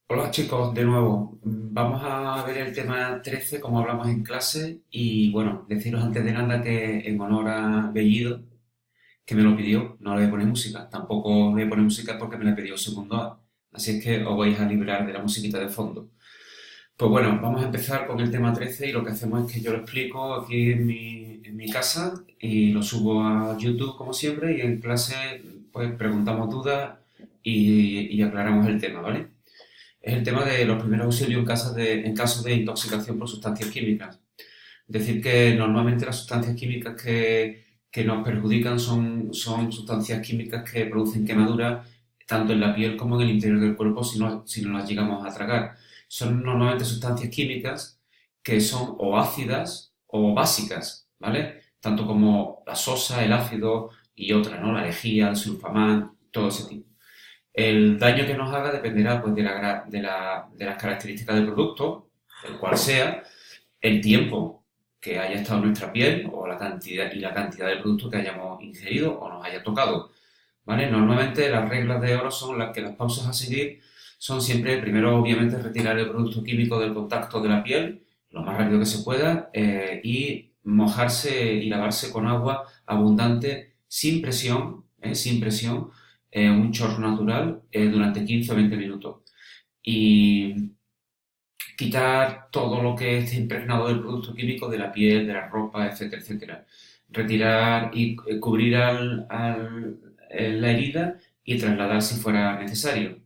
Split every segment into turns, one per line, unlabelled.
Hola chicos, de nuevo. Vamos a ver el tema 13 como hablamos en clase y bueno, deciros antes de nada que en honor a Bellido, que me lo pidió, no le voy a poner música. Tampoco le voy a poner música porque me la pidió segundo A. Así es que os vais a librar de la musiquita de fondo. Pues bueno, vamos a empezar con el tema 13 y lo que hacemos es que yo lo explico aquí en mi casa y lo subo a YouTube como siempre y en clase pues preguntamos dudas y aclaramos el tema, ¿vale? Es el tema de los primeros auxilios en caso de intoxicación por sustancias químicas. Decir que normalmente las sustancias químicas que nos perjudican son sustancias químicas que producen quemaduras tanto en la piel como en el interior del cuerpo si no las llegamos a tragar. Son normalmente sustancias químicas que son o ácidas o básicas, ¿vale? Tanto como la sosa, el ácido y otras, ¿no? La lejía, el sulfamán, todo ese tipo. El daño que nos haga dependerá pues, de las características del producto, el cual sea, el tiempo que haya estado en nuestra piel o la cantidad de producto que hayamos ingerido o nos haya tocado. ¿Vale? Normalmente las reglas de oro son las que las pausas a seguir son siempre, primero obviamente retirar el producto químico del contacto de la piel lo más rápido que se pueda y mojarse y lavarse con agua abundante sin presión, un chorro natural durante 15 o 20 minutos. Y quitar todo lo que esté impregnado del producto químico de la piel, de la ropa, etcétera, etcétera. Retirar y cubrir la herida y trasladar si fuera necesario.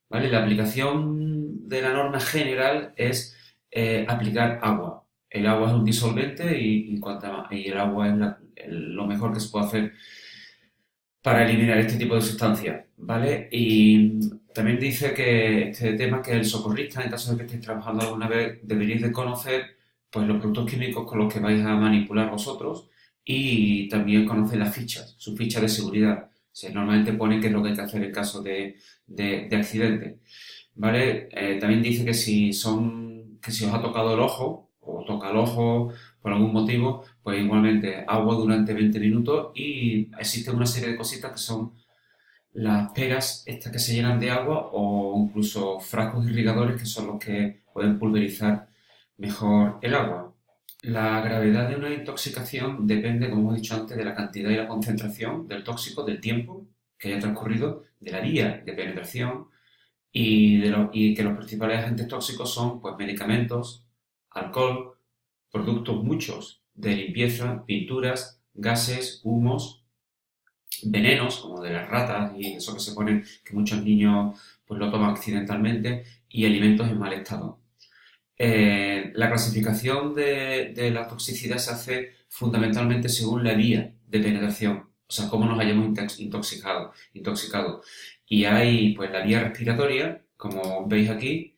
¿Vale? La aplicación de la norma general es aplicar agua. El agua es un disolvente y el agua es lo mejor que se puede hacer para eliminar este tipo de sustancias, ¿vale? Y también dice que este tema que el socorrista, en caso de que estéis trabajando alguna vez, deberíais de conocer pues, los productos químicos con los que vais a manipular vosotros y también conocer las fichas, sus fichas de seguridad. Normalmente pone qué es lo que hay que hacer en caso de accidente, ¿vale? También dice que si os ha tocado el ojo o toca el ojo por algún motivo, pues igualmente agua durante 20 minutos y existe una serie de cositas que son las peras estas que se llenan de agua o incluso frascos irrigadores que son los que pueden pulverizar mejor el agua. La gravedad de una intoxicación depende, como hemos dicho antes, de la cantidad y la concentración del tóxico, del tiempo que haya transcurrido, de la vía de penetración y que los principales agentes tóxicos son pues, medicamentos, alcohol, productos muchos de limpieza, pinturas, gases, humos, venenos como de las ratas y eso que se ponen que muchos niños pues lo toman accidentalmente y alimentos en mal estado. La clasificación de la toxicidad se hace fundamentalmente según la vía de penetración, o sea, cómo nos hayamos intoxicado. Y hay pues la vía respiratoria, como veis aquí,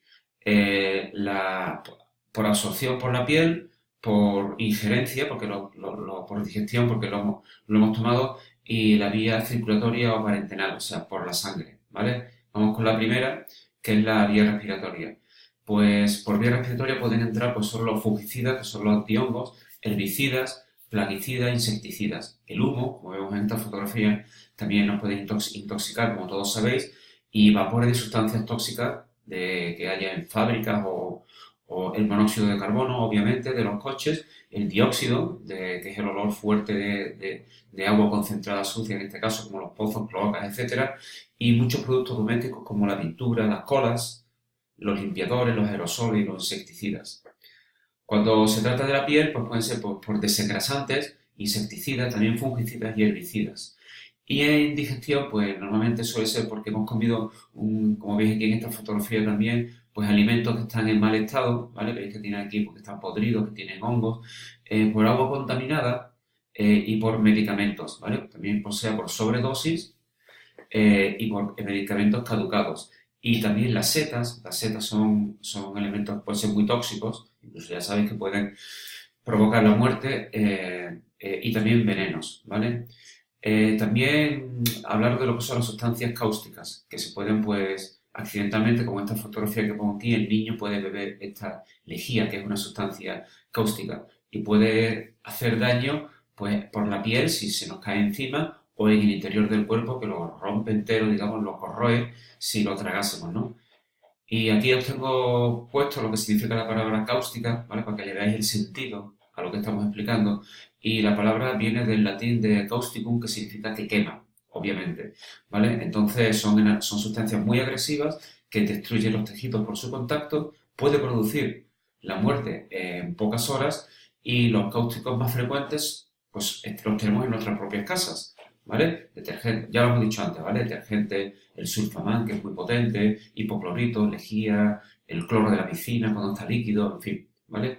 por absorción por la piel, por injerencia, porque por digestión, porque lo hemos tomado, y la vía circulatoria o parenteral, o sea, por la sangre, ¿vale? Vamos con la primera, que es la vía respiratoria. Pues por vía respiratoria pueden entrar pues solo los fungicidas, que son los antihongos, herbicidas, plaguicidas, insecticidas. El humo, como vemos en esta fotografía, también nos puede intoxicar, como todos sabéis, y vapores de sustancias tóxicas que haya en fábricas o el monóxido de carbono, obviamente, de los coches, el dióxido, que es el olor fuerte de agua concentrada sucia, en este caso, como los pozos, cloacas, etcétera, y muchos productos domésticos como la pintura, las colas, los limpiadores, los aerosoles y los insecticidas. Cuando se trata de la piel, pues pueden ser por desengrasantes, insecticidas, también fungicidas y herbicidas. Y en digestión, pues normalmente suele ser porque hemos comido, como veis aquí en esta fotografía también, pues alimentos que están en mal estado, ¿vale? Veis que tienen aquí porque están podridos, que tienen hongos, por agua contaminada y por medicamentos, ¿vale? También sea por sobredosis y por medicamentos caducados. Y también las setas son elementos que pueden ser muy tóxicos, incluso ya sabéis que pueden provocar la muerte y también venenos, ¿vale? También hablar de lo que son las sustancias cáusticas, que se pueden, pues, accidentalmente, como esta fotografía que pongo aquí, el niño puede beber esta lejía, que es una sustancia cáustica, y puede hacer daño, pues, por la piel si se nos cae encima o en el interior del cuerpo que lo rompe entero, digamos, lo corroe si lo tragásemos, ¿no? Y aquí os tengo puesto lo que significa la palabra cáustica, ¿vale? Para que le veáis el sentido a lo que estamos explicando. Y la palabra viene del latín de causticum, que significa que quema, obviamente, ¿vale? Entonces son sustancias muy agresivas que destruyen los tejidos por su contacto, puede producir la muerte en pocas horas y los cáusticos más frecuentes, pues los tenemos en nuestras propias casas, ¿vale? Detergente, ya lo hemos dicho antes, ¿vale? Detergente, el sulfamán, que es muy potente, hipoclorito, lejía, el cloro de la piscina cuando está líquido, en fin, ¿vale?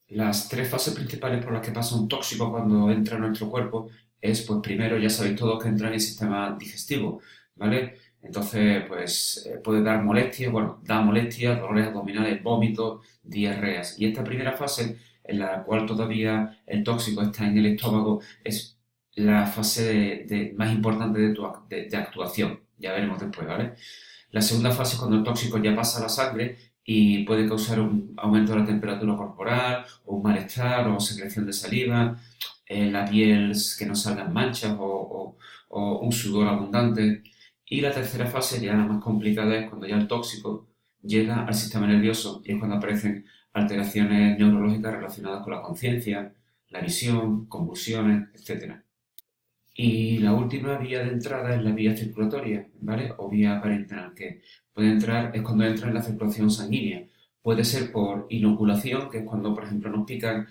Las tres fases principales por las que pasa un tóxico cuando entra en nuestro cuerpo es, pues primero, ya sabéis todos que entra en el sistema digestivo, ¿vale? Entonces, pues puede dar molestias, bueno, da molestias, dolores abdominales, vómitos, diarreas. Y esta primera fase, en la cual todavía el tóxico está en el estómago, es la fase más importante de actuación. Ya veremos después, ¿vale? La segunda fase es cuando el tóxico ya pasa a la sangre y puede causar un aumento de la temperatura corporal, o un malestar, o secreción de saliva, en la piel que no salgan manchas o un sudor abundante. Y la tercera fase, ya la más complicada, es cuando ya el tóxico llega al sistema nervioso y es cuando aparecen alteraciones neurológicas relacionadas con la conciencia, la visión, convulsiones, etcétera. Y la última vía de entrada es la vía circulatoria, ¿vale? O vía parenteral, que puede entrar, es cuando entra en la circulación sanguínea. Puede ser por inoculación, que es cuando, por ejemplo, nos pican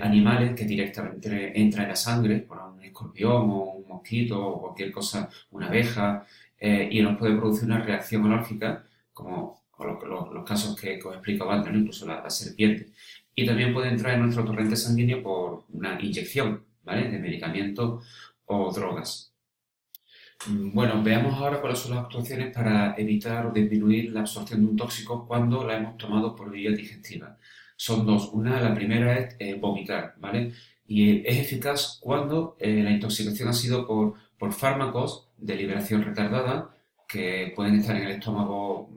animales que directamente entra en la sangre, por un escorpión o un mosquito o cualquier cosa, una abeja, y nos puede producir una reacción alérgica, como los casos que os he explicado antes, ¿no? Incluso la serpiente. Y también puede entrar en nuestro torrente sanguíneo por una inyección, ¿vale? De medicamentos o drogas. Bueno, veamos ahora cuáles son las actuaciones para evitar o disminuir la absorción de un tóxico cuando la hemos tomado por vía digestiva. Son dos. La primera es vomitar, ¿vale? Y es eficaz cuando la intoxicación ha sido por fármacos de liberación retardada que pueden estar en el estómago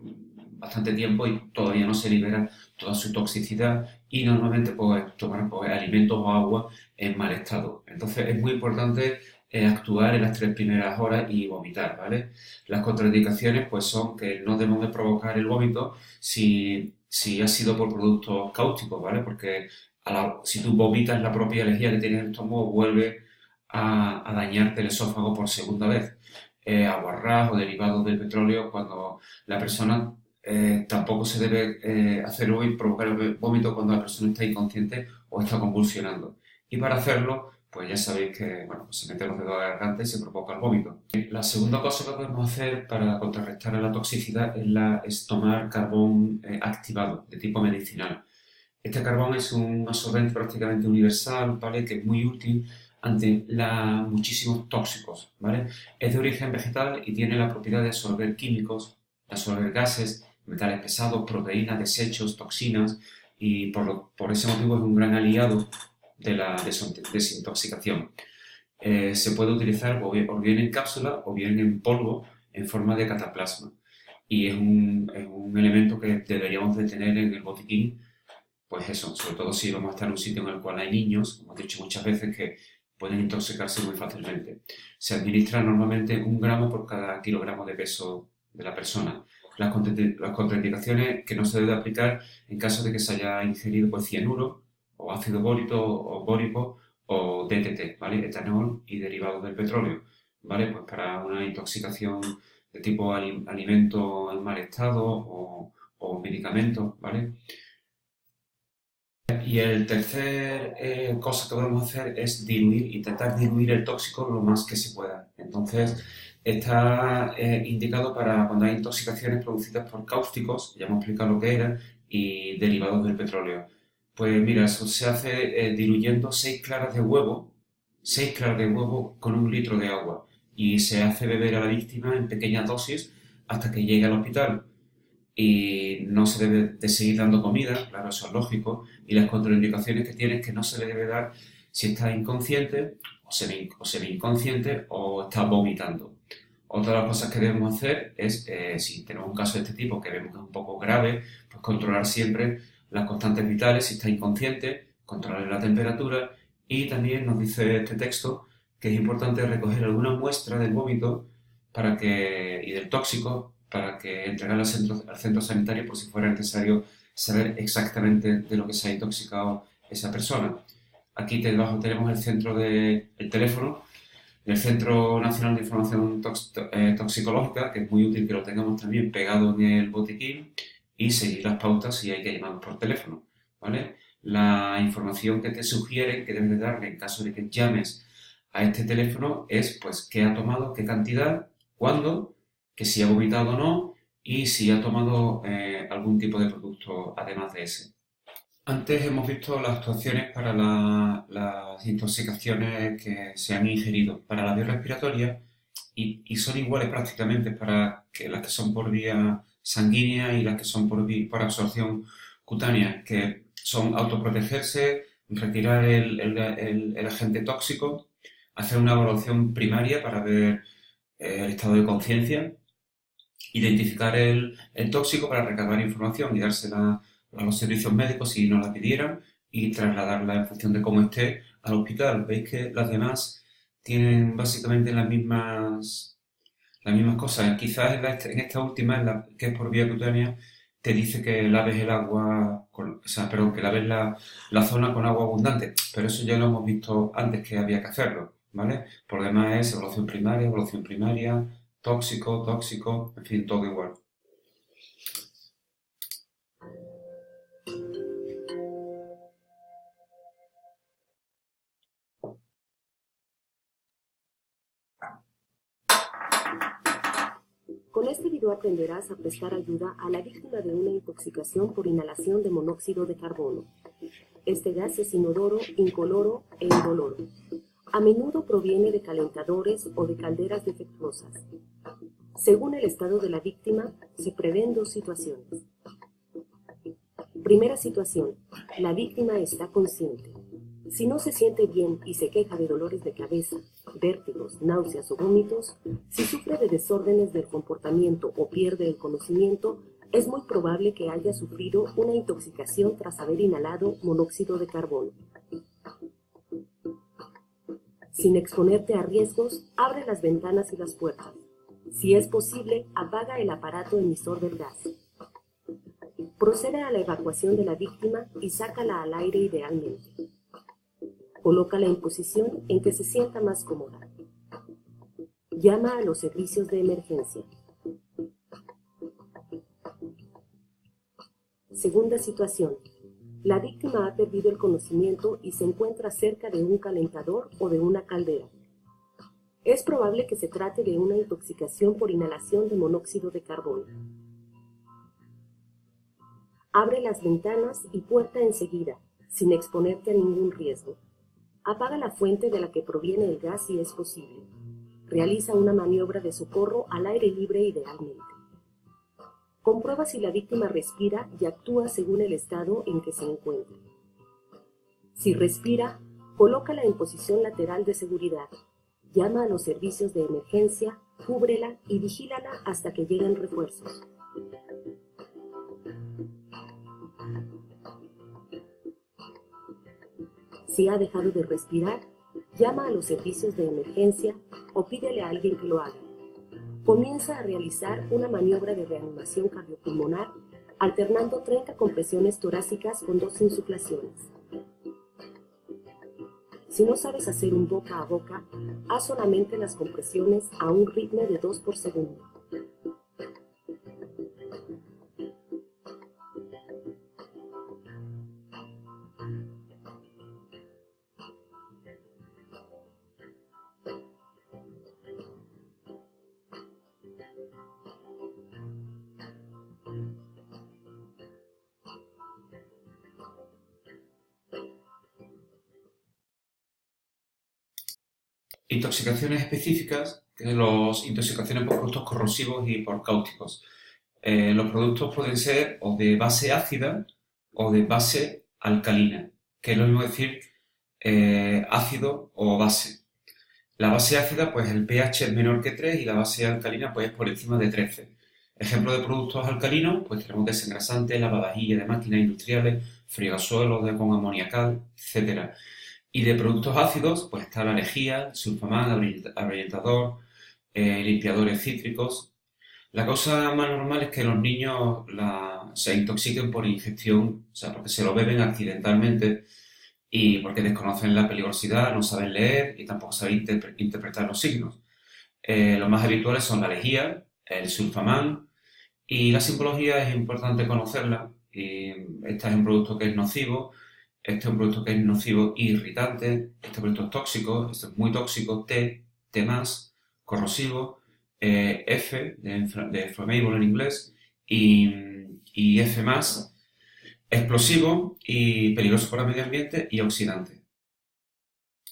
bastante tiempo y todavía no se libera toda su toxicidad y normalmente pues tomar pues, alimentos o agua en mal estado. Entonces es muy importante actuar en las 3 primeras horas y vomitar, ¿vale? Las contraindicaciones pues son que no debemos de provocar el vómito si ha sido por productos cáusticos, ¿vale? Porque si tú vomitas la propia lejía que tienes en el estómago vuelve a dañarte el esófago por segunda vez. Aguarrás o derivados del petróleo cuando la persona tampoco se debe hacer hoy provocar el vómito cuando la persona está inconsciente o está convulsionando. Y para hacerlo, pues ya sabéis que bueno, pues se mete los dedos a la garganta y se provoca el vómito. La segunda cosa que podemos hacer para contrarrestar la toxicidad es tomar carbón activado de tipo medicinal. Este carbón es un absorbente prácticamente universal, ¿vale? Que es muy útil ante muchísimos tóxicos, ¿vale? Es de origen vegetal y tiene la propiedad de absorber químicos, de absorber gases, metales pesados, proteínas, desechos, toxinas y por ese motivo es un gran aliado de la desintoxicación. Se puede utilizar o bien en cápsula o bien en polvo en forma de cataplasma y es un elemento que deberíamos de tener en el botiquín, pues eso, sobre todo si vamos a estar en un sitio en el cual hay niños, como he dicho muchas veces, que pueden intoxicarse muy fácilmente. Se administra normalmente 1 gramo por cada kilogramo de peso de la persona. Las contraindicaciones que no se debe aplicar en caso de que se haya ingerido pues, cianuro o ácido bórico o DDT, ¿vale? Etanol y derivados del petróleo, ¿vale? Pues para una intoxicación de tipo alimento en mal estado o medicamentos, ¿vale? Y el tercer cosa que podemos hacer es intentar diluir el tóxico lo más que se pueda. Entonces, está indicado para cuando hay intoxicaciones producidas por cáusticos, ya hemos explicado lo que era, y derivados del petróleo. Pues mira, eso se hace diluyendo 6 claras de huevo con 1 litro de agua. Y se hace beber a la víctima en pequeñas dosis hasta que llegue al hospital y no se debe de seguir dando comida, claro, eso es lógico, y las contraindicaciones que tiene es que no se le debe dar si está inconsciente o semi-inconsciente o está vomitando. Otra de las cosas que debemos hacer es, si tenemos un caso de este tipo que vemos que es un poco grave, pues controlar siempre las constantes vitales, si está inconsciente, controlar la temperatura y también nos dice este texto que es importante recoger alguna muestra del vómito y del tóxico para que entregarlo al centro sanitario por si fuera necesario saber exactamente de lo que se ha intoxicado esa persona. Aquí debajo tenemos el teléfono del Centro Nacional de Información Toxicológica, que es muy útil que lo tengamos también pegado en el botiquín y seguir las pautas si hay que llamar por teléfono, ¿vale? La información que te sugieren que debes de darle en caso de que llames a este teléfono es, pues, qué ha tomado, qué cantidad, cuándo, que si ha vomitado o no y si ha tomado algún tipo de producto además de ese. Antes hemos visto las actuaciones para las intoxicaciones que se han ingerido para la vía respiratoria y son iguales prácticamente para las que son por vía sanguínea y las que son por absorción cutánea, que son autoprotegerse, retirar el agente tóxico, hacer una evaluación primaria para ver el estado de conciencia, identificar el tóxico para recabar información y dársela a los servicios médicos si nos la pidieran y trasladarla en función de cómo esté al hospital. Veis que las demás tienen básicamente las mismas cosas. Quizás en esta última, que es por vía cutánea, te dice que laves el agua, que laves la zona con agua abundante, pero eso ya lo hemos visto antes que había que hacerlo, ¿vale? Por demás es evaluación primaria, tóxico, en fin, todo igual.
Con este video aprenderás a prestar ayuda a la víctima de una intoxicación por inhalación de monóxido de carbono. Este gas es inodoro, incoloro e indoloro. A menudo proviene de calentadores o de calderas defectuosas. Según el estado de la víctima, se prevén dos situaciones. Primera situación, la víctima está consciente. Si no se siente bien y se queja de dolores de cabeza, vértigos, náuseas o vómitos, si sufre de desórdenes del comportamiento o pierde el conocimiento, es muy probable que haya sufrido una intoxicación tras haber inhalado monóxido de carbono. Sin exponerte a riesgos, abre las ventanas y las puertas. Si es posible, apaga el aparato emisor del gas. Procede a la evacuación de la víctima y sácala al aire idealmente. Colócala en posición en que se sienta más cómoda. Llama a los servicios de emergencia. Segunda situación. La víctima ha perdido el conocimiento y se encuentra cerca de un calentador o de una caldera. Es probable que se trate de una intoxicación por inhalación de monóxido de carbono. Abre las ventanas y puerta enseguida, sin exponerte a ningún riesgo. Apaga la fuente de la que proviene el gas si es posible. Realiza una maniobra de socorro al aire libre idealmente. Comprueba si la víctima respira y actúa según el estado en que se encuentra. Si respira, colócala en posición lateral de seguridad. Llama a los servicios de emergencia, cúbrela y vigílala hasta que lleguen refuerzos. Si ha dejado de respirar, llama a los servicios de emergencia o pídele a alguien que lo haga. Comienza a realizar una maniobra de reanimación cardiopulmonar, alternando 30 compresiones torácicas con 2 insuflaciones. Si no sabes hacer un boca a boca, haz solamente las compresiones a un ritmo de 2 por segundo.
Intoxicaciones específicas, que son las intoxicaciones por productos corrosivos y por cáusticos. Los productos pueden ser o de base ácida o de base alcalina, que es lo mismo decir ácido o base. La base ácida, pues el pH es menor que 3 y la base alcalina, pues es por encima de 13. Ejemplo de productos alcalinos, pues tenemos desengrasantes, lavavajillas de máquinas industriales, frigasuelos con amoniacal, etc. Y de productos ácidos, pues está la lejía, sulfamán, ahuyentador, limpiadores cítricos. La cosa más normal es que los niños se intoxiquen por ingestión, o sea, porque se lo beben accidentalmente y porque desconocen la peligrosidad, no saben leer y tampoco saben interpretar los signos. Los más habituales son la lejía, el sulfamán y la simbología es importante conocerla. Y este es un producto que es nocivo, este es un producto que es nocivo e irritante, este producto es tóxico, este es muy tóxico, T más, corrosivo, F de flammable en inglés y F más, explosivo y peligroso para el medio ambiente y oxidante.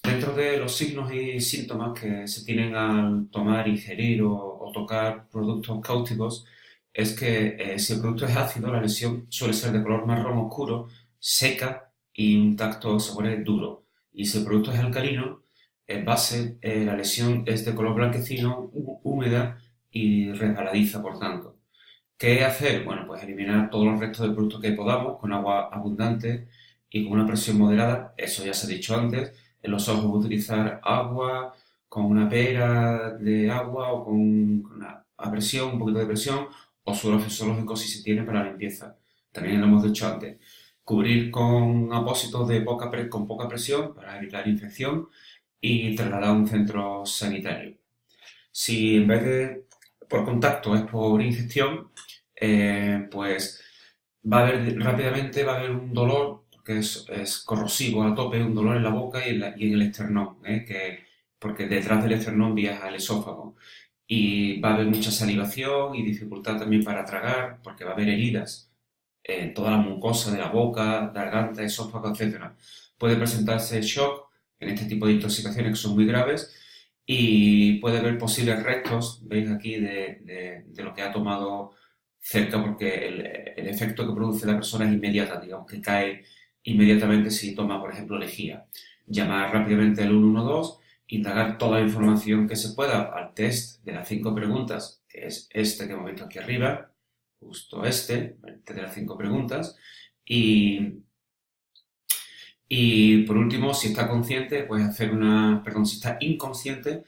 Dentro de los signos y síntomas que se tienen al tomar, ingerir o tocar productos cáusticos es que si el producto es ácido, la lesión suele ser de color marrón oscuro, seca y un tacto sabor duro. Y si el producto es alcalino, base, la lesión es de color blanquecino, húmeda y resbaladiza, por tanto. ¿Qué hacer? Bueno, pues eliminar todos los restos del producto que podamos con agua abundante y con una presión moderada. Eso ya se ha dicho antes. En los ojos utilizar agua con una pera de agua o con una presión, un poquito de presión, o suero fisiológico si se tiene para la limpieza. También lo hemos dicho antes. Cubrir con apósitos con poca presión para evitar infección y trasladar a un centro sanitario. Si en vez de por contacto es por ingestión, pues rápidamente va a haber un dolor, porque es corrosivo a tope, un dolor en la boca y en el esternón, porque detrás del esternón viaja el esófago. Y va a haber mucha salivación y dificultad también para tragar, porque va a haber heridas en toda la mucosa de la boca, garganta, esófago, etcétera. Puede presentarse shock en este tipo de intoxicaciones que son muy graves y puede haber posibles restos, veis aquí, de lo que ha tomado cerca, porque el efecto que produce la persona es inmediata, digamos que cae inmediatamente si toma, por ejemplo, lejía. Llamar rápidamente al 112, indagar toda la información que se pueda al test de las 5 preguntas, que es este que hemos visto aquí arriba, justo el test de las 5 preguntas, y por último, si está consciente, pues si está inconsciente,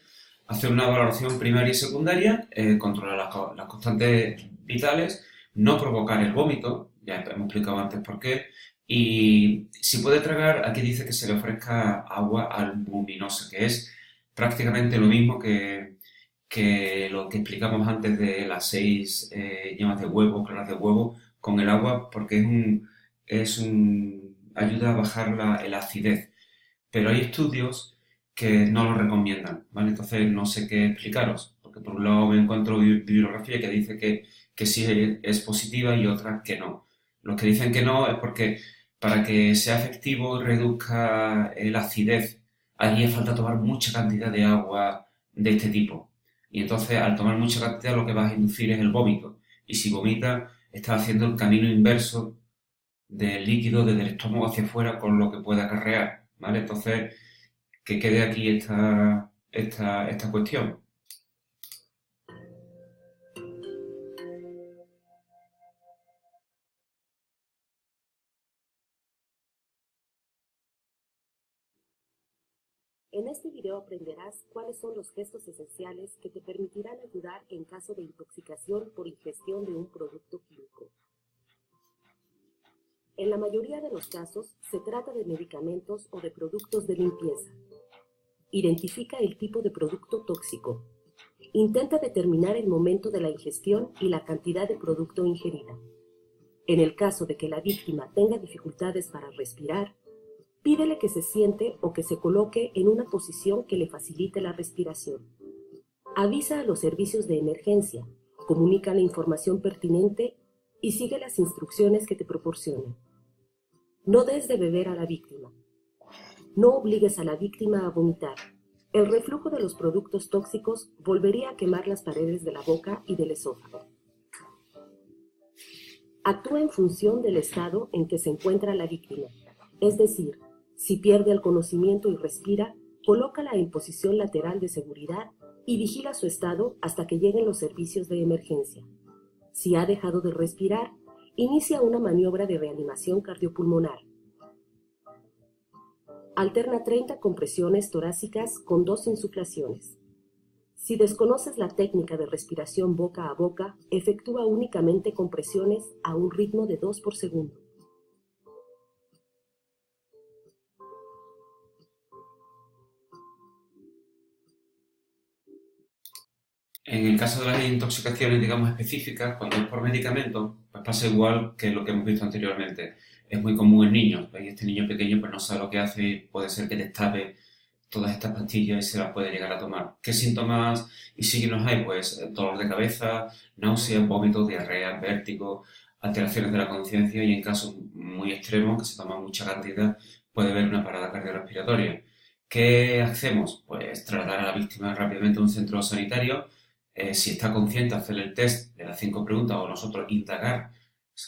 hacer una valoración primaria y secundaria, controlar las constantes vitales, no provocar el vómito, ya hemos explicado antes por qué, y si puede tragar, aquí dice que se le ofrezca agua albuminosa, que es prácticamente lo mismo que lo que explicamos antes de las 6 yemas de huevo, claras de huevo, con el agua, porque ayuda a bajar la acidez. Pero hay estudios que no lo recomiendan, ¿vale? Entonces no sé qué explicaros, porque por un lado me encuentro bibliografía que dice que sí es positiva y otras que no. Los que dicen que no es porque para que sea efectivo y reduzca la acidez, haría falta tomar mucha cantidad de agua de este tipo. Y entonces al tomar mucha cantidad lo que vas a inducir es el vómito. Y si vomitas, estás haciendo el camino inverso del líquido desde el estómago hacia afuera con lo que puede acarrear, ¿vale? Entonces, que quede aquí esta cuestión.
En este video aprenderás cuáles son los gestos esenciales que te permitirán ayudar en caso de intoxicación por ingestión de un producto químico. En la mayoría de los casos, se trata de medicamentos o de productos de limpieza. Identifica el tipo de producto tóxico. Intenta determinar el momento de la ingestión y la cantidad de producto ingerida. En el caso de que la víctima tenga dificultades para respirar, pídele que se siente o que se coloque en una posición que le facilite la respiración. Avisa a los servicios de emergencia, comunica la información pertinente y sigue las instrucciones que te proporcionen. No des de beber a la víctima. No obligues a la víctima a vomitar. El reflujo de los productos tóxicos volvería a quemar las paredes de la boca y del esófago. Actúa en función del estado en que se encuentra la víctima, es decir, si pierde el conocimiento y respira, colócala en posición lateral de seguridad y vigila su estado hasta que lleguen los servicios de emergencia. Si ha dejado de respirar, inicia una maniobra de reanimación cardiopulmonar. Alterna 30 compresiones torácicas con 2 insuflaciones. Si desconoces la técnica de respiración boca a boca, efectúa únicamente compresiones a un ritmo de 2 por segundo.
En el caso de las intoxicaciones, digamos, específicas, cuando es por medicamentos, pues pasa igual que lo que hemos visto anteriormente. Es muy común en niños, ¿veis? Este niño pequeño pues no sabe lo que hace y puede ser que destape todas estas pastillas y se las puede llegar a tomar. ¿Qué síntomas y signos hay? Pues dolor de cabeza, náuseas, vómitos, diarrea, vértigo, alteraciones de la conciencia y en casos muy extremos, que se toma mucha cantidad, puede haber una parada cardiorrespiratoria. ¿Qué hacemos? Pues trasladar a la víctima rápidamente a un centro sanitario. Si está consciente, hacer el test de las 5 preguntas o nosotros indagar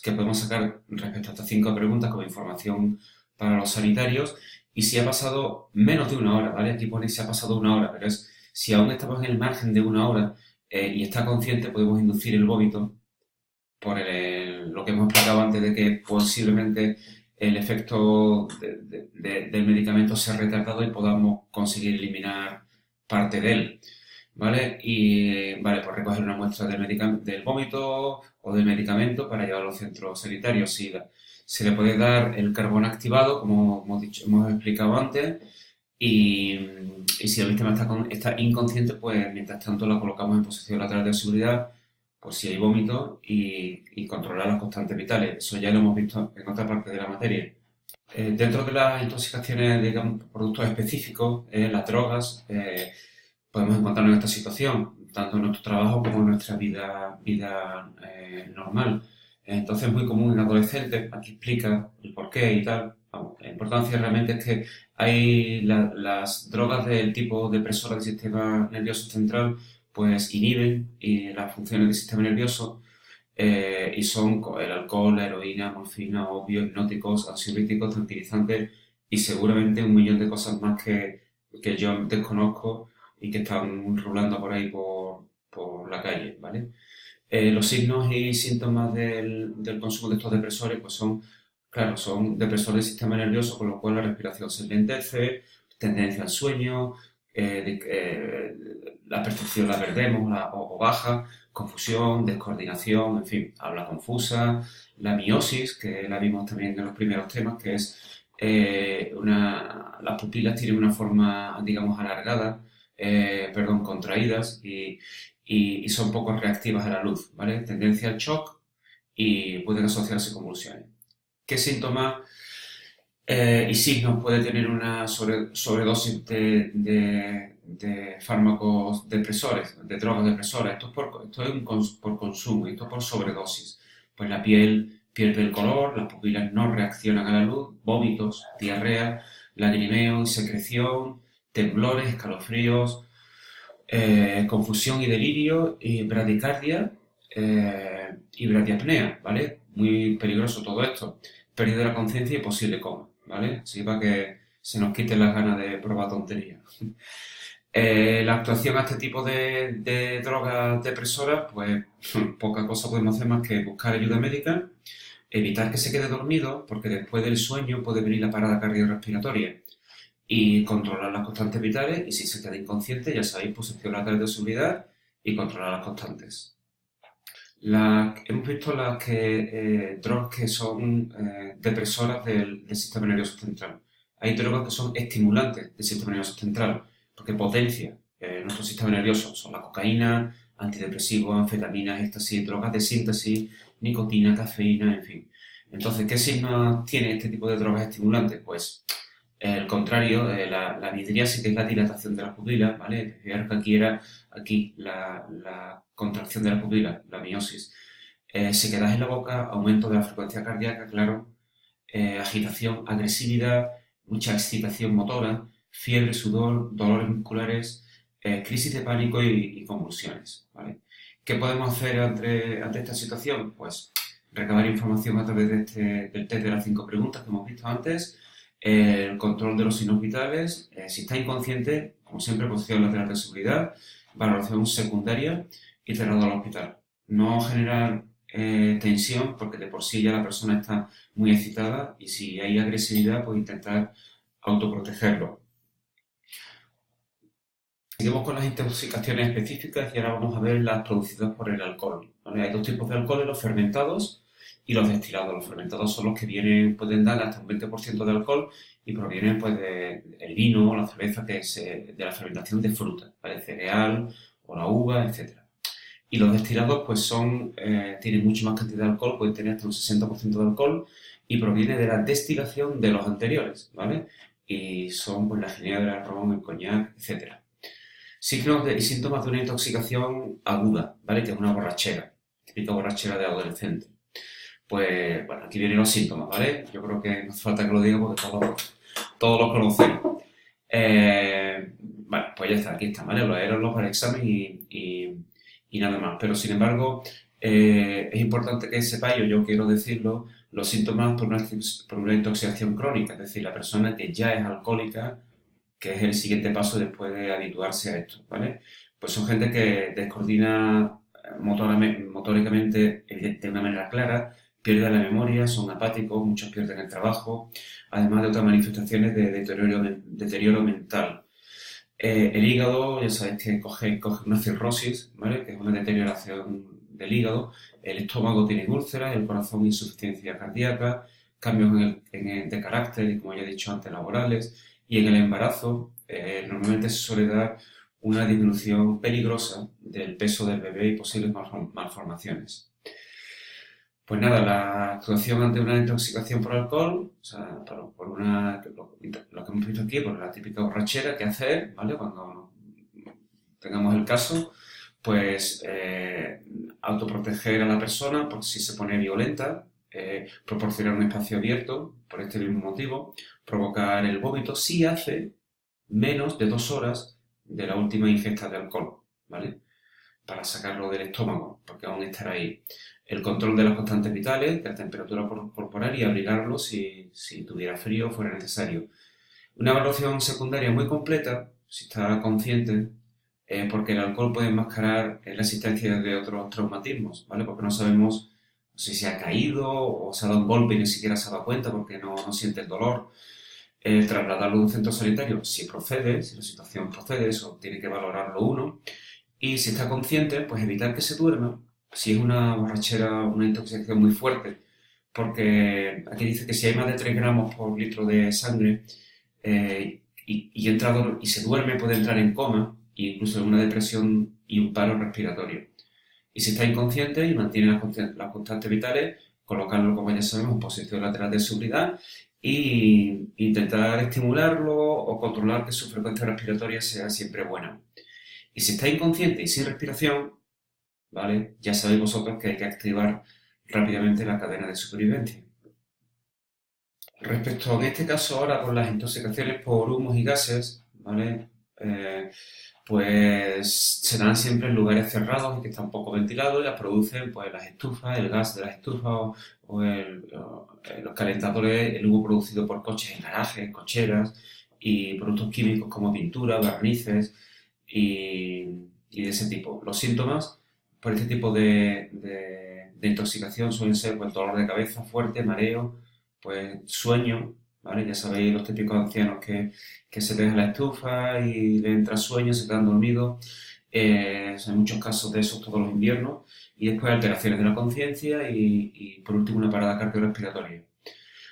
que podemos sacar respecto a estas 5 preguntas como información para los sanitarios. Y si ha pasado menos de una hora, ¿vale? Aquí pone si ha pasado una hora, pero es si aún estamos en el margen de una hora y está consciente, podemos inducir el vómito por lo que hemos explicado antes de que posiblemente el efecto del medicamento sea retardado y podamos conseguir eliminar parte de él, ¿vale? Y, vale, pues recoger una muestra del vómito o del medicamento para llevarlo a los centros sanitarios. Se le puede dar el carbón activado, como hemos explicado antes, y, y si la víctima está inconsciente, pues mientras tanto la colocamos en posición lateral de seguridad, pues si hay vómito y controlar las constantes vitales. Eso ya lo hemos visto en otra parte de la materia. Dentro de las intoxicaciones, digamos, por productos específicos, las drogas, podemos encontrarnos en esta situación, tanto en nuestro trabajo como en nuestra vida normal. Entonces es muy común en adolescentes, aquí explica el porqué y tal. Vamos, la importancia realmente es que hay las drogas del tipo depresora del sistema nervioso central, pues inhiben las funciones del sistema nervioso y son el alcohol, la heroína, morfina, opio, hipnóticos, ansiolíticos, tranquilizantes y seguramente un millón de cosas más que yo desconozco y que están rulando por ahí por la calle, ¿vale? Los signos y síntomas del consumo de estos depresores, pues claro, son depresores del sistema nervioso, con lo cual la respiración se lentece, tendencia al sueño, la percepción la perdemos o baja, confusión, descoordinación, en fin, habla confusa, la miosis, que la vimos también en los primeros temas, que es las pupilas tienen una forma, digamos, alargada, contraídas y son poco reactivas a la luz, ¿vale? Tendencia al shock y pueden asociarse con convulsiones. ¿Qué síntomas y signos puede tener una sobredosis de fármacos depresores, de drogas depresoras? Esto es por consumo y esto por sobredosis. Pues la piel pierde el color, las pupilas no reaccionan a la luz, vómitos, diarrea, lagrimeo y secreción, temblores, escalofríos, confusión y delirio, y bradicardia y bradiapnea, ¿vale? Muy peligroso todo esto. Pérdida de la conciencia y posible coma, ¿vale? Así para que se nos quiten las ganas de probar tonterías. La actuación a este tipo de drogas depresoras, pues poca cosa podemos hacer más que buscar ayuda médica, evitar que se quede dormido, porque después del sueño puede venir la parada cardiorrespiratoria y controlar las constantes vitales y si se queda inconsciente, ya sabéis, posición lateral de seguridad y controlar las constantes. Hemos visto drogas que son depresoras del sistema nervioso central. Hay drogas que son estimulantes del sistema nervioso central porque potencia nuestro sistema nervioso. Son la cocaína, antidepresivos, anfetaminas, éxtasis, drogas de síntesis, nicotina, cafeína, en fin. Entonces, ¿qué signos tiene este tipo de drogas estimulantes? Pues el contrario, la midriasis, que es la dilatación de las pupilas, ¿vale? Fijaros que aquí la contracción de la pupila, la miosis. Sequedad en la boca, aumento de la frecuencia cardíaca, claro, agitación, agresividad, mucha excitación motora, fiebre, sudor, dolores musculares, crisis de pánico y convulsiones, ¿vale? ¿Qué podemos hacer ante esta situación? Pues recabar información a través del test de las 5 preguntas que hemos visto antes, el control de los signos vitales, si está inconsciente, como siempre, posición lateral de seguridad, valoración secundaria y traslado al hospital. No generar tensión, porque de por sí ya la persona está muy excitada y si hay agresividad, pues intentar autoprotegerlo. Seguimos con las intoxicaciones específicas y ahora vamos a ver las producidas por el alcohol, ¿vale? Hay dos tipos de alcoholes, los fermentados y los destilados. Los fermentados son los que pueden dar hasta un 20% de alcohol y provienen pues del vino o la cerveza, que es de la fermentación de fruta, ¿vale? Cereal o la uva, etcétera. Y los destilados pues tienen mucho más cantidad de alcohol, pueden tener hasta un 60% de alcohol y proviene de la destilación de los anteriores, ¿vale? Y son pues la ginebra, el ron, el coñac, etcétera. Signos y síntomas de una intoxicación aguda, ¿vale? Que es una borrachera, típica borrachera de adolescente. Pues, bueno, aquí vienen los síntomas, ¿vale? Yo creo que no hace falta que lo diga porque todos los conocemos. Bueno, pues ya está, aquí están, ¿vale? Los eran para el examen y nada más. Pero, sin embargo, es importante que sepáis, yo quiero decirlo, los síntomas por una intoxicación crónica, es decir, la persona que ya es alcohólica, que es el siguiente paso después de habituarse a esto, ¿vale? Pues son gente que descoordina motóricamente de una manera clara, pierden la memoria, son apáticos, muchos pierden el trabajo, además de otras manifestaciones de deterioro mental. El hígado, ya sabéis que coge una cirrosis, ¿vale? Que es una deterioración del hígado. El estómago tiene úlceras, el corazón insuficiencia cardíaca, cambios de carácter y, como ya he dicho antes, laborales. Y en el embarazo normalmente se suele dar una disminución peligrosa del peso del bebé y posibles malformaciones. Pues nada, la actuación ante una intoxicación por alcohol, o sea, lo que hemos visto aquí, por la típica borrachera, ¿qué hacer? ¿Vale? Cuando tengamos el caso, pues autoproteger a la persona por si se pone violenta, proporcionar un espacio abierto por este mismo motivo, provocar el vómito si hace menos de 2 horas de la última ingesta de alcohol, ¿vale? Para sacarlo del estómago, porque aún estará ahí. El control de las constantes vitales, de la temperatura corporal y abrigarlo si tuviera frío o fuera necesario. Una evaluación secundaria muy completa, si está consciente, porque el alcohol puede enmascarar la existencia de otros traumatismos, ¿vale? Porque no sabemos si se ha caído o se ha dado un golpe y ni siquiera se ha dado cuenta porque no siente el dolor. Trasladarlo a un centro sanitario, si procede, si la situación procede, eso tiene que valorarlo uno. Y si está consciente, pues evitar que se duerma, si es una borrachera, una intoxicación muy fuerte, porque aquí dice que si hay más de 3 gramos por litro de sangre y se duerme, puede entrar en coma e incluso en una depresión y un paro respiratorio. Y si está inconsciente y mantiene las constantes vitales, colocarlo, como ya sabemos, en posición lateral de seguridad e intentar estimularlo o controlar que su frecuencia respiratoria sea siempre buena. Y si está inconsciente y sin respiración, ¿vale? Ya sabéis vosotros que hay que activar rápidamente la cadena de supervivencia. Respecto en este caso ahora con las intoxicaciones por humos y gases, ¿vale? Pues se dan siempre en lugares cerrados y que están poco ventilados y las producen pues las estufas, el gas de las estufas o los calentadores, el humo producido por coches en garajes, cocheras y productos químicos como pintura, barnices y de ese tipo. Los síntomas por este tipo de intoxicación suelen ser pues dolor de cabeza fuerte, mareo, pues sueño, ¿vale? Ya sabéis los típicos ancianos que se dejan la estufa y le entra sueño, se quedan dormidos. Hay muchos casos de esos todos los inviernos. Y después alteraciones de la conciencia y por último una parada cardiorrespiratoria.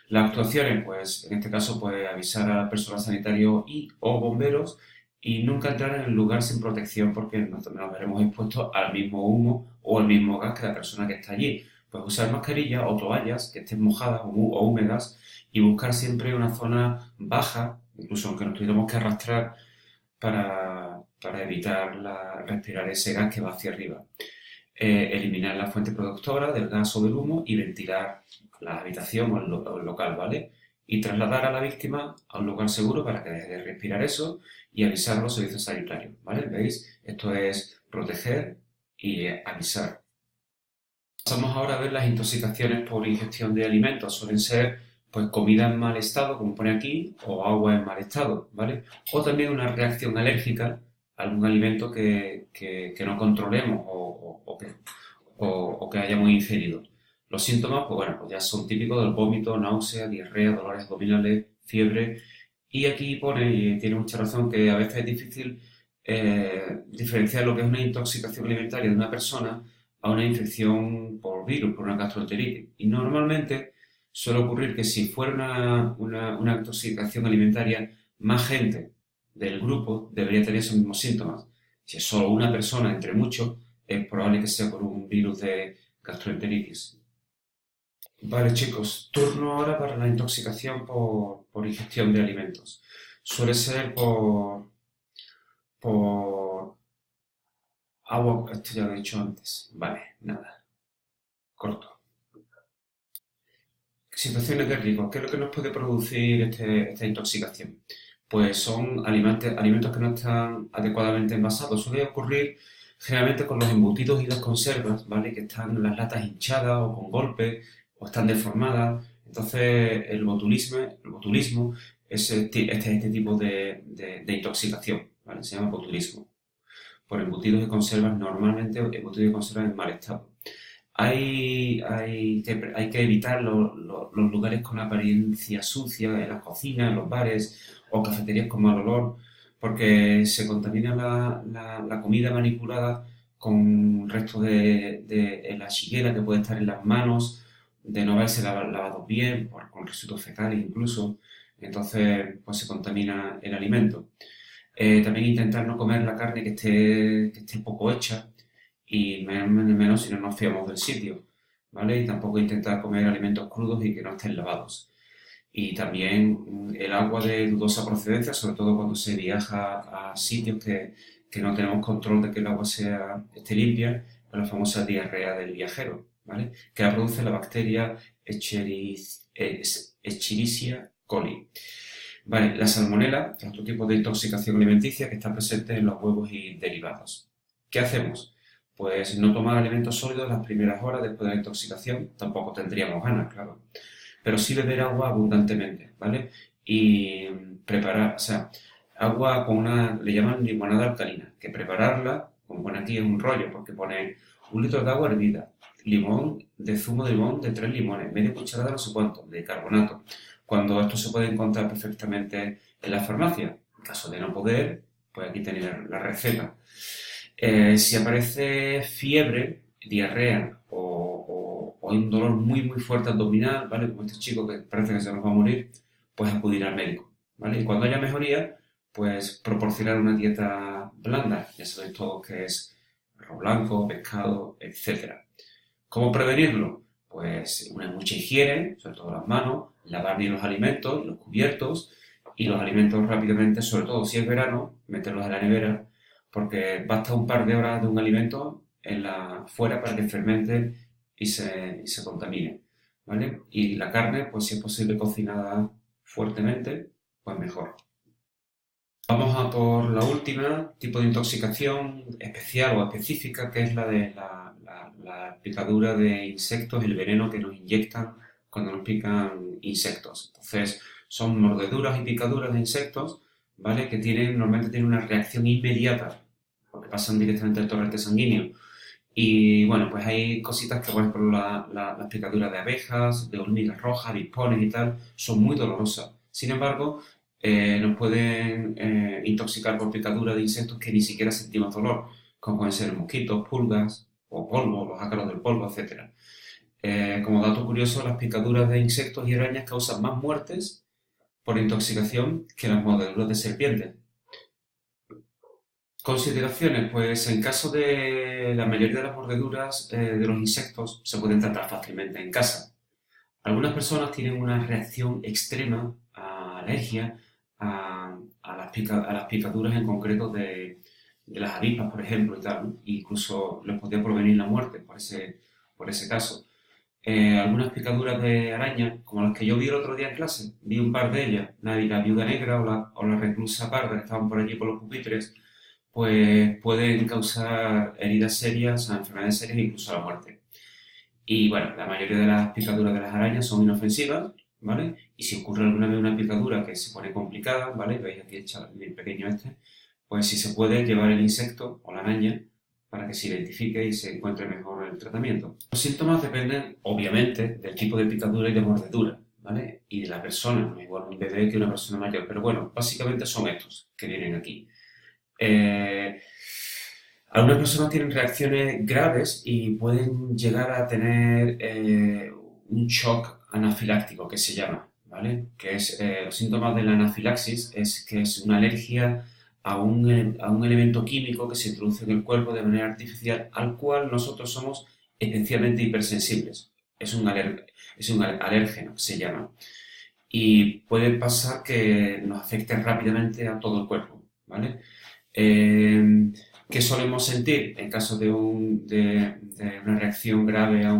Las actuaciones, pues en este caso, pues avisar al personal sanitario o bomberos y nunca entrar en el lugar sin protección porque nos veremos expuestos al mismo humo o al mismo gas que la persona que está allí. Pues usar mascarillas o toallas que estén mojadas o húmedas y buscar siempre una zona baja, incluso aunque nos tuviéramos que arrastrar para evitar respirar ese gas que va hacia arriba. Eliminar la fuente productora del gas o del humo y ventilar la habitación o el local, ¿vale? Y trasladar a la víctima a un lugar seguro para que deje de respirar eso y avisar a los servicios sanitarios, ¿vale? ¿Veis? Esto es proteger y avisar. Pasamos ahora a ver las intoxicaciones por ingestión de alimentos. Suelen ser pues comida en mal estado, como pone aquí, o agua en mal estado, ¿vale? O también una reacción alérgica a algún alimento que no controlemos o que hayamos ingerido. Los síntomas, pues bueno, pues ya son típicos del vómito, náusea, diarrea, dolores abdominales, fiebre. Y aquí pone, y tiene mucha razón, que a veces es difícil diferenciar lo que es una intoxicación alimentaria de una persona a una infección por virus, por una gastroenteritis. Y normalmente suele ocurrir que si fuera una intoxicación alimentaria, más gente del grupo debería tener esos mismos síntomas. Si es solo una persona entre muchos, es probable que sea por un virus de gastroenteritis. Vale, chicos, turno ahora para la intoxicación por ingestión de alimentos. Suele ser por agua, esto ya lo he dicho antes. Vale, nada, corto. Situaciones de riesgo. ¿Qué es lo que nos puede producir esta intoxicación? Pues son alimentos que no están adecuadamente envasados. Suele ocurrir generalmente con los embutidos y las conservas, ¿vale? Que están las latas hinchadas o con golpes o están deformadas. Entonces, el botulismo es este tipo de intoxicación, ¿vale? Se llama botulismo. Por embutidos y conservas, normalmente embutidos y conservas en mal estado. Hay que evitar los lugares con apariencia sucia, en las cocinas, en los bares o cafeterías con mal olor, porque se contamina la comida manipulada con restos en la shigella que puede estar en las manos, de no haberse lavado bien, con residuos fecales incluso. Entonces, pues se contamina el alimento. También intentar no comer la carne que esté poco hecha y menos si no nos fiamos del sitio, ¿vale? Y tampoco intentar comer alimentos crudos y que no estén lavados. Y también el agua de dudosa procedencia, sobre todo cuando se viaja a sitios que no tenemos control de que el agua esté limpia, la famosa diarrea del viajero, ¿vale? Que la produce la bacteria Escherichia coli. Vale, la salmonela es otro tipo de intoxicación alimenticia que está presente en los huevos y derivados. ¿Qué hacemos? Pues no tomar alimentos sólidos las primeras horas después de la intoxicación, tampoco tendríamos ganas, claro, pero sí beber agua abundantemente, ¿vale? Y preparar, o sea, agua con le llaman limonada alcalina, que prepararla, como pone aquí, es un rollo, porque pone 1 litro de agua hervida, zumo de limón de 3 limones, media cucharada no sé cuánto, de carbonato. Cuando esto se puede encontrar perfectamente en la farmacia, en caso de no poder, pues aquí tenéis la receta. Si aparece fiebre, diarrea o hay un dolor muy muy fuerte abdominal, ¿vale? Como este chico que parece que se nos va a morir, pues acudir al médico, ¿vale? Y cuando haya mejoría, pues proporcionar una dieta blanda, ya sabéis todos que es arroz blanco, pescado, etcétera. ¿Cómo prevenirlo? Pues una mucha higiene, sobre todo las manos, lavar bien los alimentos, los cubiertos y los alimentos rápidamente, sobre todo si es verano, meterlos en la nevera, porque basta un par de horas de un alimento fuera para que fermente y se contamine, ¿vale? Y la carne, pues si es posible cocinada fuertemente, pues mejor. Vamos a por la última tipo de intoxicación especial o específica, que es la de la picadura de insectos, el veneno que nos inyectan cuando nos pican insectos. Entonces, son mordeduras y picaduras de insectos, ¿vale? Que normalmente tienen una reacción inmediata, porque pasan directamente al torrente sanguíneo. Y bueno, pues hay cositas que, por ejemplo, las picaduras de abejas, de hormigas rojas, avispones y tal, son muy dolorosas. Sin embargo, nos pueden intoxicar por picadura de insectos que ni siquiera sentimos dolor, como pueden ser mosquitos, pulgas o polvo, los ácaros del polvo, etcétera. Como dato curioso, las picaduras de insectos y arañas causan más muertes por intoxicación que las mordeduras de serpientes. Consideraciones, pues en caso de la mayoría de las mordeduras de los insectos se pueden tratar fácilmente en casa. Algunas personas tienen una reacción extrema a alergia a las picaduras en concreto de las avispas, por ejemplo, y tal, ¿no? Incluso les podría provenir la muerte por ese caso. Algunas picaduras de araña, como las que yo vi el otro día en clase, vi un par de ellas, la viuda negra o la reclusa parda que estaban por allí por los pupitres, pues pueden causar heridas serias, enfermedades serias e incluso la muerte. Y bueno, la mayoría de las picaduras de las arañas son inofensivas, ¿vale? Y si ocurre alguna vez una picadura que se pone complicada, ¿vale? Veis aquí el pequeño pues si se puede llevar el insecto o la araña para que se identifique y se encuentre mejor el tratamiento. Los síntomas dependen, obviamente, del tipo de picadura y de mordedura, ¿vale? Y de la persona, no es igual un bebé que una persona mayor, pero bueno, básicamente son estos que vienen aquí. Algunas personas tienen reacciones graves y pueden llegar a tener un shock anafiláctico, que se llama, ¿vale? Que es, los síntomas de la anafilaxis es que es una alergia a un elemento químico que se introduce en el cuerpo de manera artificial, al cual nosotros somos especialmente hipersensibles. Es un alérgeno, se llama. Y puede pasar que nos afecte rápidamente a todo el cuerpo, ¿vale? ¿Qué solemos sentir en caso de una reacción grave a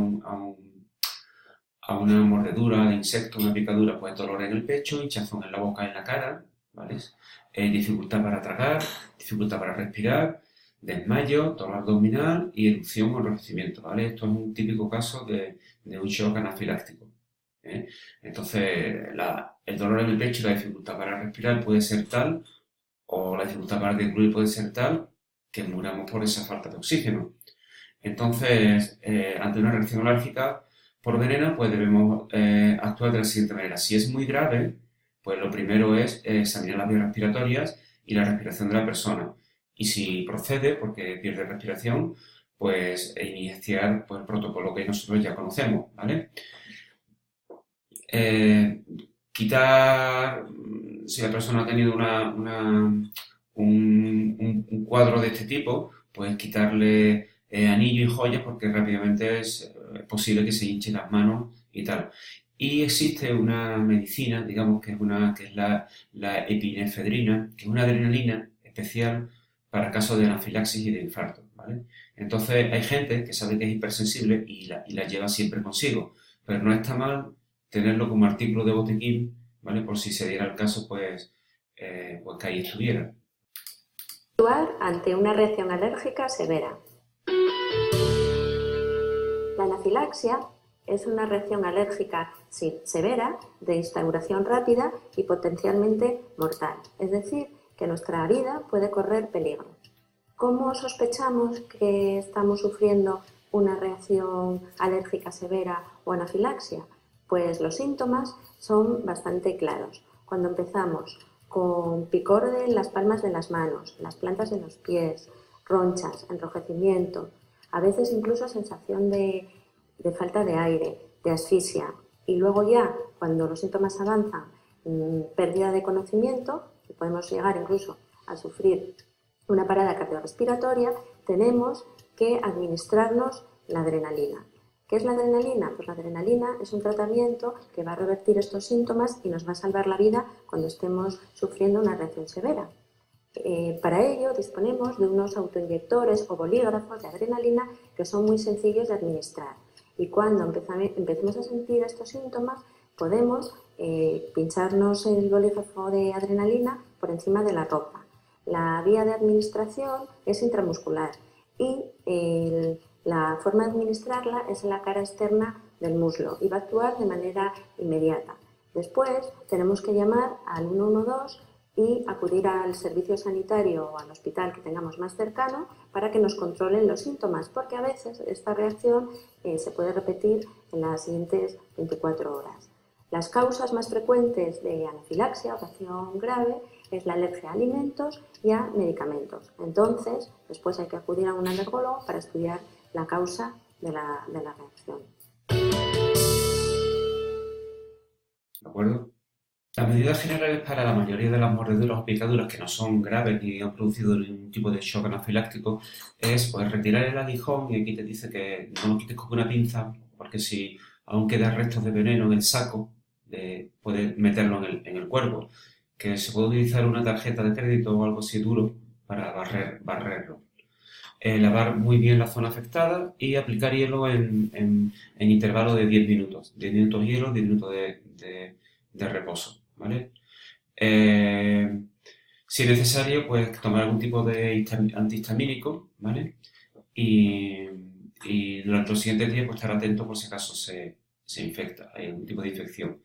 una mordedura de insecto, una picadura? Pues dolor en el pecho, hinchazón en la boca y en la cara, ¿vale? Dificultad para tragar, dificultad para respirar, desmayo, dolor abdominal y erupción o enrojecimiento, ¿vale? Esto es un típico caso de un shock anafiláctico, ¿eh? Entonces, el dolor en el pecho y la dificultad para respirar puede ser tal, o la dificultad para deglutir puede ser tal, que muramos por esa falta de oxígeno. Entonces, ante una reacción alérgica por veneno, pues debemos actuar de la siguiente manera. Si es muy grave, pues lo primero es examinar las vías respiratorias y la respiración de la persona. Y si procede, porque pierde respiración, pues iniciar pues, el protocolo que nosotros ya conocemos, ¿vale? Quitar, si la persona ha tenido un cuadro de este tipo, pues quitarle anillo y joyas porque rápidamente es posible que se hinchen las manos y tal. Y existe una medicina, digamos, que es la epinefedrina, que es una adrenalina especial para casos de anafilaxis y de infarto, ¿vale? Entonces hay gente que sabe que es hipersensible y la lleva siempre consigo, pero no está mal tenerlo como artículo de botiquín, ¿vale? Por si se diera el caso, pues que ahí estuviera.
Actuar ante una reacción alérgica severa. La anafilaxia es una reacción alérgica severa de instauración rápida y potencialmente mortal, es decir, que nuestra vida puede correr peligro. ¿Cómo sospechamos que estamos sufriendo una reacción alérgica severa o anafilaxia? Pues los síntomas son bastante claros. Cuando empezamos con picor en las palmas de las manos, las plantas de los pies, ronchas, enrojecimiento, a veces incluso sensación de falta de aire, de asfixia. Y luego ya, cuando los síntomas avanzan, pérdida de conocimiento, y podemos llegar incluso a sufrir una parada cardiorrespiratoria, tenemos que administrarnos la adrenalina. ¿Qué es la adrenalina? Pues la adrenalina es un tratamiento que va a revertir estos síntomas y nos va a salvar la vida cuando estemos sufriendo una reacción severa. Para ello disponemos de unos autoinyectores o bolígrafos de adrenalina que son muy sencillos de administrar. Y cuando empecemos a sentir estos síntomas, podemos pincharnos el bolígrafo de adrenalina por encima de la ropa. La vía de administración es intramuscular y la forma de administrarla es en la cara externa del muslo y va a actuar de manera inmediata. Después tenemos que llamar al 112 y acudir al servicio sanitario o al hospital que tengamos más cercano para que nos controlen los síntomas, porque a veces esta reacción se puede repetir en las siguientes 24 horas. Las causas más frecuentes de anafilaxia o reacción grave es la alergia a alimentos y a medicamentos. Entonces, después hay que acudir a un alergólogo para estudiar la causa de la reacción.
¿De acuerdo? Las medidas generales para la mayoría de las mordeduras o picaduras que no son graves ni han producido ningún tipo de shock anafiláctico es pues, retirar el aguijón, y aquí te dice que no lo quites con una pinza, porque si aún quedan restos de veneno en el saco, puedes meterlo en el cuerpo, que se puede utilizar una tarjeta de crédito o algo así duro para barrerlo. Lavar muy bien la zona afectada y aplicar hielo en intervalo de 10 minutos. 10 minutos hielo, 10 minutos de reposo, ¿vale? Si es necesario, pues tomar algún tipo de antihistamínico, ¿vale? Y durante los siguientes días, pues estar atento por si acaso se infecta, hay algún tipo de infección,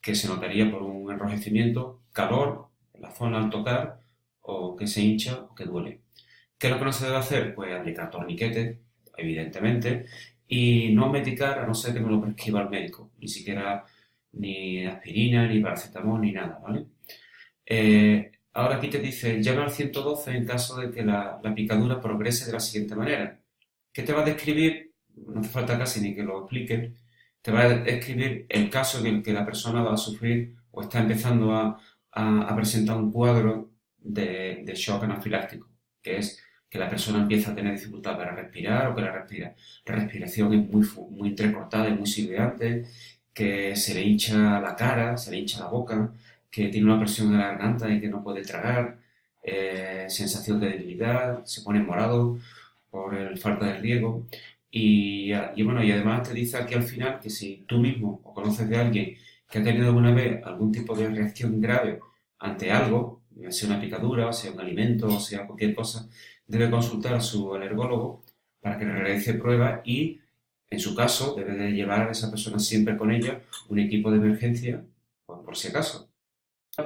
que se notaría por un enrojecimiento, calor en la zona al tocar, o que se hincha o que duele. ¿Qué es lo que no se debe hacer? Pues aplicar torniquetes, evidentemente, y no medicar a no ser que me lo prescriba el médico, ni siquiera ni aspirina, ni paracetamol, ni nada, ¿vale? Ahora aquí te dice, llama al 112 en caso de que la picadura progrese de la siguiente manera. ¿Qué te va a describir? No hace falta casi ni que lo explique. Te va a describir el caso en el que la persona va a sufrir o está empezando a presentar un cuadro de shock anafiláctico, que es que la persona empieza a tener dificultad para respirar o que la respiración es muy entrecortada y muy silbante, que se le hincha la cara, se le hincha la boca, que tiene una presión en la garganta y que no puede tragar, sensación de debilidad, se pone morado por el falta de riego. Y bueno, y además te dice aquí al final que si tú mismo o conoces de alguien que ha tenido alguna vez algún tipo de reacción grave ante algo, sea una picadura, sea un alimento, sea cualquier cosa, debe consultar a su alergólogo para que le realice pruebas y, en su caso, debe de llevar a esa persona siempre con ella un equipo de emergencia, pues, por si acaso.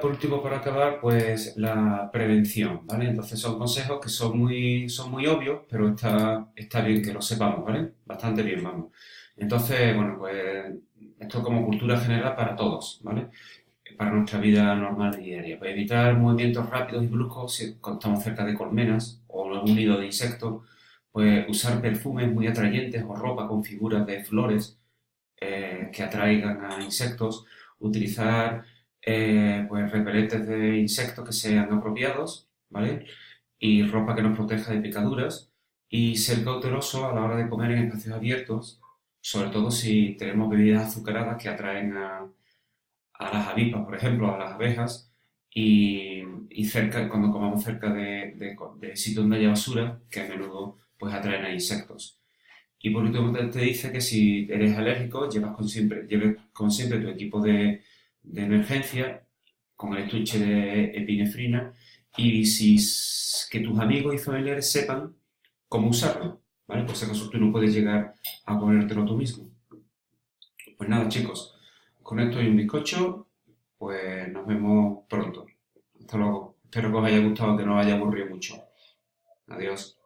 Por último, para acabar, pues la prevención, ¿vale? Entonces son consejos que son muy obvios, pero está bien que lo sepamos, ¿vale? Bastante bien, vamos. Entonces, bueno, pues esto como cultura general para todos, ¿vale? Para nuestra vida normal y diaria. Pues evitar movimientos rápidos y bruscos si estamos cerca de colmenas o algún nido de insectos, pues usar perfumes muy atrayentes o ropa con figuras de flores que atraigan a insectos, utilizar pues repelentes de insectos que sean apropiados, ¿vale? Y ropa que nos proteja de picaduras y ser cauteloso a la hora de comer en espacios abiertos, sobre todo si tenemos bebidas azucaradas que atraen a las avispas, por ejemplo, a las abejas, y cerca, cuando comamos cerca de sitios donde haya basura, que a menudo pues atraen a insectos. Y por último te dice que si eres alérgico, lleves con siempre tu equipo de emergencia con el estuche de epinefrina y que tus amigos y familiares sepan cómo usarlo, ¿vale? Por si acaso tú no puedes llegar a ponértelo tú mismo. Pues nada, chicos, con esto y un bizcocho, pues nos vemos pronto. Hasta luego. Espero que os haya gustado, que no os haya aburrido mucho. Adiós.